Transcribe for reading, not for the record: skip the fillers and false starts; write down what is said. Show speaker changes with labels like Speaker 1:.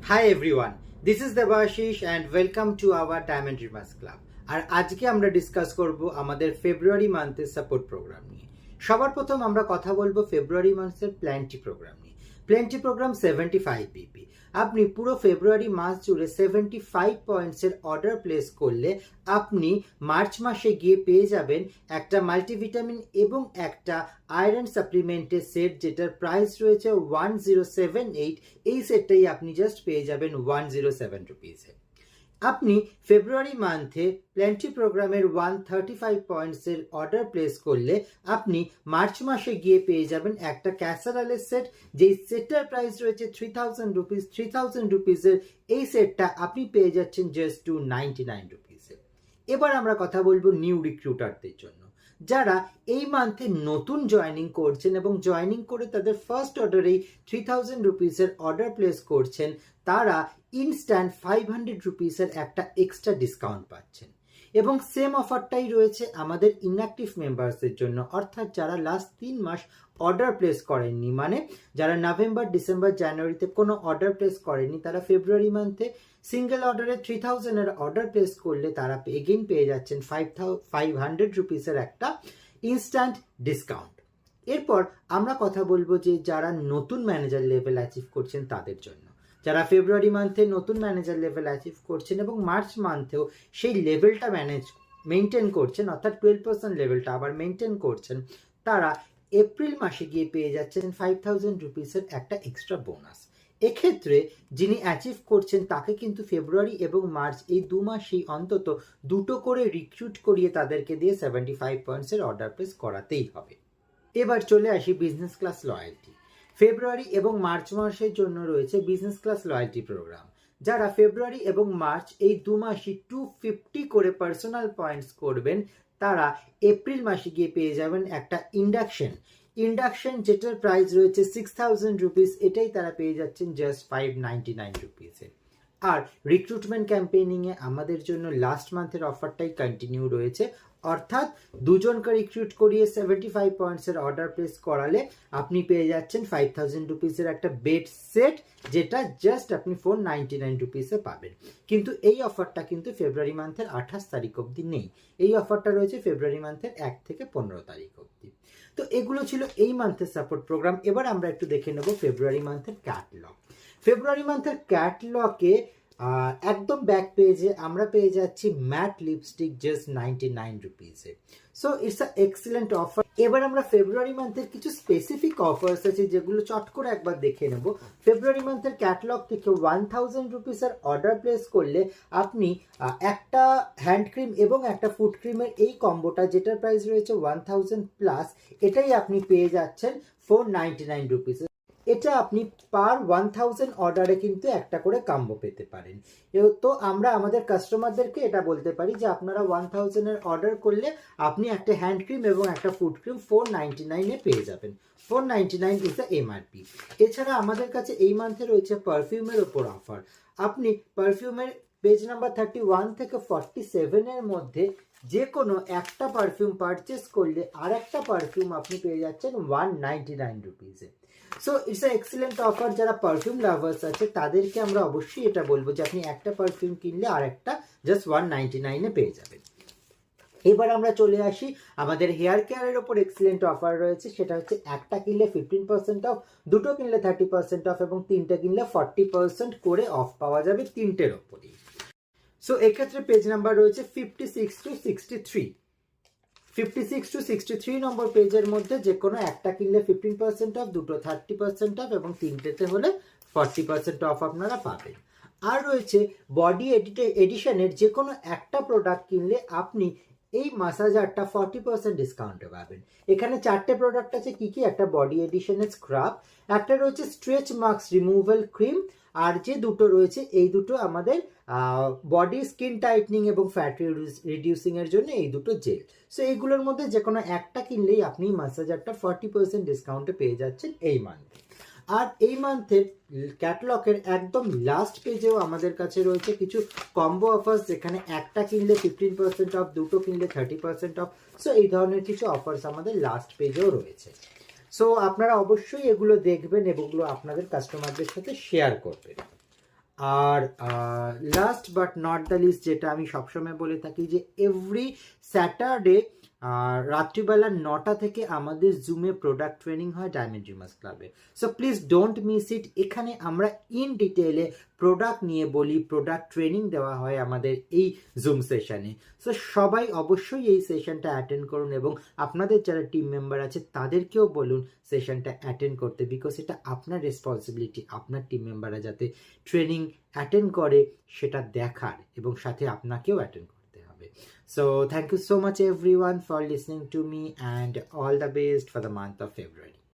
Speaker 1: Hi everyone, this is Debashish and welcome to our Diamond Dreamers Club. আর আজকে আমরা discuss করব আমাদের ফেব্রুয়ারি মান্থের support programme নিয়ে। সবার প্রথম আমরা কথা বলবো ফেব্রুয়ারি মাসের প্ল্যান্টি প্রোগ্রাম নিয়ে। প্ল্যান্টি প্রোগ্রাম 75 বিপি। আপনি পুরো ফেব্রুয়ারি মাস জুড়ে 75 পয়েন্টসের অর্ডার প্লেস করলে আপনি মার্চ মাসে গিয়ে পেয়ে যাবেন একটা মাল্টিভিটামিন এবং একটা আয়রন সাপ্লিমেন্টের সেট, যেটার প্রাইস রয়েছে 1078। এই সেটটাই আপনি জাস্ট পেয়ে যাবেন 107 রুপিসে। আপনি ফেব্রুয়ারি মান্থে প্ল্যান্টি প্রোগ্রামের 135 পয়েন্টসের অর্ডার প্লেস করলে আপনি মার্চ মাসে গিয়ে পেয়ে যাবেন একটা ক্যাসারোলের সেট, যেই সেটটার প্রাইস রয়েছে 3000 রুপিস। 3000 রুপিসের এই সেটটা আপনি পেয়ে যাচ্ছেন জাস্ট 299 রুপিসে। এবার আমরা কথা বলবো নিউ রিক্রুটারদের জন্য, যারা এই মান্থে নতুন জয়েনিং করছেন এবং জয়েনিং করে তাদের ফার্স্ট অর্ডারেই 3000 রুপিসের অর্ডার প্লেস করছেন। তারা ইনস্ট্যান্ট 500 রুপিসের একটা এক্সট্রা ডিসকাউন্ট পাচ্ছেন এবং সেম অফারটাই রয়েছে আমাদের ইনঅ্যাক্টিভ মেম্বার্সদের জন্য, অর্থাৎ যারা লাস্ট 3 মাস অর্ডার প্লেস করেননি, মানে যারা নভেম্বর, ডিসেম্বর, জানুয়ারিতে কোনো অর্ডার প্লেস করেননি, তারা ফেব্রুয়ারি মান্থে সিঙ্গেল অর্ডারে 3000 অর্ডার প্লেস করলে তারা এগেইন পেয়ে যাচ্ছেন 500 রুপিসের একটা ইনস্ট্যান্ট ডিসকাউন্ট। এরপর আমরা কথা বলবো যে যারা নতুন ম্যানেজার লেভেল অ্যাচিভ করছেন তাদের জন্য, যারা ফেব্রুয়ারি মান্থে নতুন ম্যানেজার লেভেল অ্যাচিভ করছেন এবং মার্চ মান্থেও সেই লেভেলটা মেনটেন করছেন, অর্থাৎ 12% লেভেলটা আবার মেনটেন করছেন, তারা এপ্রিল মাসে গিয়ে পেয়ে যাচ্ছেন 5000 রুপিসের একটা এক্সট্রা বোনাস। এক্ষেত্রে যিনি অ্যাচিভ করছেন তাকে কিন্তু ফেব্রুয়ারি এবং মার্চ এই 2 মাসেই অন্তত দুটো করে রিক্রুট করিয়ে তাদেরকে দিয়ে 75 পয়েন্টসের অর্ডার প্লেস করাতেই হবে। এবার চলে আসি বিজনেস ক্লাস লয়্যালটি। ফেব্রুয়ারি এবং মার্চ মাসের জন্য রয়েছে বিজনেস ক্লাস লয়্যালটি প্রোগ্রাম। যারা ফেব্রুয়ারি এবং মার্চ এই 2 মাসই 250 করে পার্সোনাল পয়েন্টস করবেন, তারা এপ্রিল মাসে গিয়ে পেয়ে যাবেন একটা ইন্ডাকশন যেটার প্রাইস রয়েছে 6000 রুপিস। এটাই তারা পেয়ে যাচ্ছেন জাস্ট 599 রুপিসে। আর রিক্রুটমেন্ট ক্যাম্পেইনিংয়ে আমাদের জন্য লাস্ট মান্থের অফারটাই কন্টিনিউ রয়েছে, অর্থাৎ দুজনকে রিক্রুট করিয়ে 75 পয়েন্টসের অর্ডার প্লেস করালে আপনি পেয়ে যাচ্ছেন 5000 রুপিসের একটা বেড সেট, যেটা জাস্ট আপনি 499 রুপিসে পাবেন। কিন্তু এই অফারটা কিন্তু ফেব্রুয়ারি মান্থের 28 তারিখ অবধি নেই। এই অফারটা রয়েছে ফেব্রুয়ারি মান্থের 1 থেকে 15 তারিখ অবধি। তো এগুলো ছিল এই মান্থের সাপোর্ট প্রোগ্রাম। এবার আমরা একটু দেখে নেব ফেব্রুয়ারি মান্থের ক্যাটলগ। ফেব্রুয়ারি মান্থের ক্যাটলগে একদম ব্যাক পেজে আমরা পেয়ে যাচ্ছি ম্যাট লিপস্টিক জাস্ট 99 রুপিসে। So it's a excellent offer. এবার আমরা ফেব্রুয়ারি মান্থের কিছু স্পেসিফিক অফার্স আছে যেগুলো চট করে একবার দেখে নেব। ফেব্রুয়ারি মান্থের ক্যাটলগ থেকে 1000 রুপিসের অর্ডার প্লেস করলে আপনি একটা হ্যান্ড ক্রিম এবং একটা ফুট ক্রিমের এই কম্বোটা, যেটার প্রাইস রয়েছে 1000 প্লাস, এটাই আপনি পেয়ে যাচ্ছেন 499 রুপিসে। এটা আপনি পার 1000 অর্ডারে কিন্তু একটা করে কম্বো পেতে পারেন। তো আমরা আমাদের কাস্টমারদেরকে এটা বলতে পারি যে আপনারা 1000 অর্ডার করলে আপনি একটা হ্যান্ড ক্রিম এবং একটা ফুট ক্রিম 499 পেয়ে যাবেন। 499 ইজ দ্য এমআরপি। এছাড়া আমাদের কাছে এই মান্থে রয়েছে পারফিউমের ওপর অফার। আপনি পারফিউমের পেজ নাম্বার 31 থেকে 47 মধ্যে যে কোনো একটা পারফিউম পারচেস করলে আর একটা পারফিউম আপনি পেয়ে যাচ্ছেন 199 রুপিসে। So it's a excellent offer. যারা পারফিউম লাভার্স আছে তাদেরকে আমরা অবশ্যই এটা বলবো যে আপনি একটা পারফিউম কিনলে আর একটা জাস্ট 199 পেয়ে যাবেন। এবার আমরা চলে আসি আমাদের হেয়ার কেয়ারের ওপর এক্সিলেন্ট অফার রয়েছে। সেটা হচ্ছে একটা কিনলে 15% অফ, দুটো কিনলে 30% অফ এবং তিনটে কিনলে 40% করে অফ পাওয়া যাবে তিনটের ওপরেই। সো এক্ষেত্রে পেজ নাম্বার রয়েছে 56 to 63। 56 to 63 নম্বর পেজের মধ্যে যে কোনো একটা কিনলে 15% অফ, দুটো 30% অফ এবং তিনটেতে হলে 40% অফ আপনারা পাবেন। আর রয়েছে বডি এডিশনের যে কোনো একটা প্রোডাক্ট কিনলে আপনি এই মাসাজারটা 40% ডিসকাউন্টে পাবেন। এখানে 4টে প্রোডাক্ট আছে। কি কি? একটা বডি এডিশনের স্ক্রাব, একটা রয়েছে স্ট্রেচ মার্কস রিমুভাল ক্রিম, আর যে দুটো রয়েছে এই দুটো আমাদের বডি স্কিন টাইটনিং এবং ফ্যাট রিডিউসিং এর জন্য এই দুটো জেল। সো এইগুলোর মধ্যে যে কোনো একটা কিনলেই আপনি মাসাজারটা 40% ডিসকাউন্টে পেয়ে যাচ্ছেন এই মান্থে। আর এই মান্থের ক্যাটালগের একদম লাস্ট পেজেও আমাদের কাছে রয়েছে কিছু কম্বো অফার্স, যেখানে একটা কিনলে 15% অফ, দুটো কিনলে 30% অফ। সো এই ধরনের কিছু অফার্স আমাদের লাস্ট পেজেও রয়েছে। সো আপনারা অবশ্যই এগুলো দেখবেন এবং এগুলো আপনাদের কাস্টমারদের সাথে শেয়ার করবেন। আর last but not the least, যেটা আমি সবসময় বলে থাকি, যে এভরি স্যাটারডে রাত্রিবেলা 9টা থেকে আমাদের জুমে প্রোডাক্ট ট্রেনিং হয় ডায়মন্ড ড্রিমার্স ক্লাবে। So please don't miss it. এখানে আমরা ইন ডিটেলে প্রোডাক্ট নিয়ে বলি, প্রোডাক্ট ট্রেনিং দেওয়া হয় আমাদের এই জুম সেশনে। সো সবাই অবশ্যই এই সেশনটা অ্যাটেন্ড করুন এবং আপনাদের যারা টিম মেম্বার আছে তাদেরকেও বলুন সেশনটা অ্যাটেন্ড করতে, বিকজ এটা আপনার রেসপন্সিবিলিটি আপনার টিম মেম্বাররা যাতে ট্রেনিং অ্যাটেন্ড করে সেটা দেখার, এবং সাথে আপনাকেও অ্যাটেন্ড করতে হবে। So thank you so much everyone for listening to me, and all the best for the month of February.